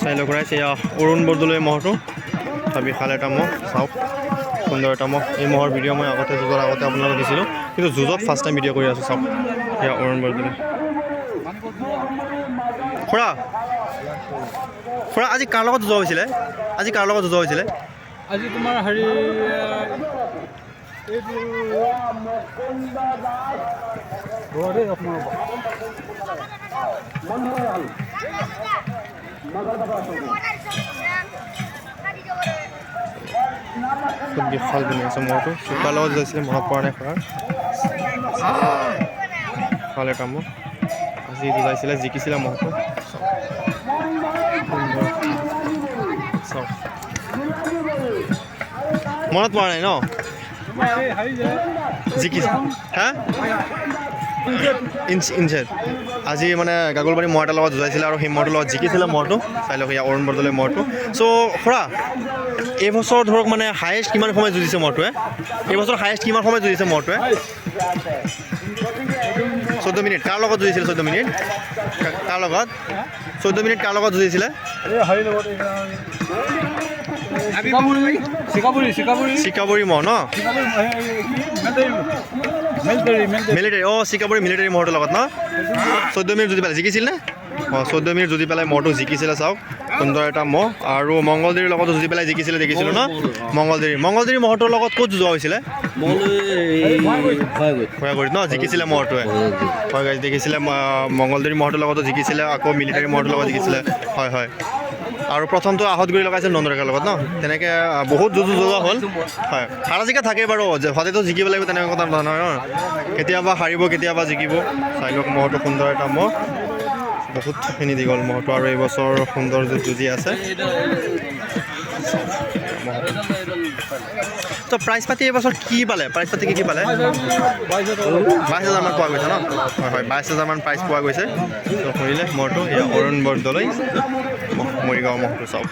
চাই লগ ৰাইজ এয়া অৰুণ বৰদলৈ মহটো বিশাল এটা মহ চাওক সুন্দৰ এটা মহ এই মহৰ ভিডিঅ' মই আগতে যুঁজৰ আগতে আপোনালোকক দিছিলোঁ কিন্তু যুঁজত ফাৰ্ষ্ট টাইম ভিডিঅ' কৰি আছোঁ চাওক এয়া অৰুণ বৰদলৈ খুৰা খুৰা আজি কাৰ লগত যুঁজ হৈছিলে আজি কাৰ লগত যুঁজ হৈছিলে আজি তোমাৰ হেৰি খুব বিশাল বনি আছে মহটো চুকাৰ লগত যুঁজাইছিলে মনত পৰা নাই খুৰাৰ বিশাল এটা মহ আজি যুঁজাইছিলে জিকিছিলে মহটো চাওক মনত পৰা নাই ন জিকিছে হা ইনচেট আজি মানে গাগলবাৰী মহ এটাৰ লগত যুঁজাইছিলে আৰু সেই মহটোৰ লগত জিকিছিলে মহটো চাই লওক এয়া অৰুণ বৰদলৈ মহটো চ' খুৰা এইবছৰ ধৰক মানে হায়েষ্ট কিমান সময় যুঁজিছে মহটোৱে এইবছৰ হায়েষ্ট কিমান সময় যুঁজিছে মহটোৱে 14 মিনিট কাৰ লগত যুঁজিছিলে 14 মিনিট কাৰ লগত 14 মিনিট কাৰ লগত যুঁজিছিলে চিকাবৰী মহ ন মিলিটাৰী অঁ চিকাবৰী মিলিটাৰী মহটোৰ লগত ন 14 মিনিট যুঁজি পেলাই জিকিছিল নে অঁ 14 মিনিট যুঁজি পেলাই মহটো জিকিছিলে চাওক সুন্দৰ এটা মহ আৰু মংগলদেৰীৰ লগতো যুঁজি পেলাই জিকিছিলে দেখিছিলোঁ ন মংগলদেৰী মহটোৰ লগত ক'ত যুঁজোৱা হৈছিলে খয়াগুৰিত ন জিকিছিলে মহটোৱে হয় গাইজ দেখিছিলে মংগলদেৰী মহটোৰ লগতো জিকিছিলে আকৌ মিলিটাৰী মহটোৰ লগত জিকিছিলে হয় হয় আৰু প্ৰথমটো আহতগুৰি লগাইছিল নন্দৰেকাৰ লগত ন তেনেকৈ বহুত যুঁজোৱা হ'ল হয় হাৰা জিকা থাকেই বাৰু সদায়তো জিকিব লাগিব তেনেকুৱা কথা নহয় ন কেতিয়াবা হাৰিব কেতিয়াবা জিকিব চাই লওক মহটো সুন্দৰ এটা মহ বহুতখিনি দীঘল মহটো আৰু এইবছৰ সুন্দৰ যুঁজি আছে তো প্ৰাইজ পাতি এইবছৰ কি পালে প্ৰাইজ পাতি কি পালে 22,000 মান পোৱা গৈছে ন হয় হয় 22,000 মান প্ৰাইজ পোৱা গৈছে শুনিলে মহটো এয়া অৰুণ বৰদলৈ মৰিগাঁও মহটো চাওক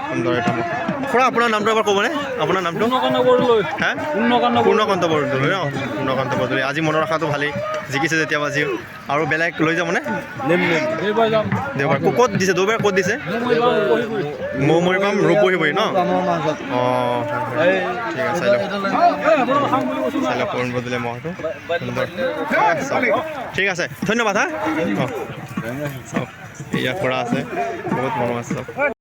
সুন্দৰ এটা মহ খুৰা আপোনাৰ নামটো এবাৰ ক'বনে আপোনাৰ নামটো হা পূৰ্ণকান্ত বৰদলৈ ন পূৰ্ণকান্ত বৰদলৈ আজি মনত ৰখাটো ভালেই জিকিছে যেতিয়া বাজি আৰু বেলেগ লৈ যাবনে দেওবাৰ ক'ত দিছে দেওবাৰ ক'ত দিছে মৌমৰি পাম ৰূপহিবই ন অঁ ঠিক আছে চাই লওক অৰুণ বৰদলৈ মহটো সুন্দৰ ঠিক আছে ধন্যবাদ হা অঁ চাওক এয়া খুৰা আছে বহুত মৰম আছে চাওক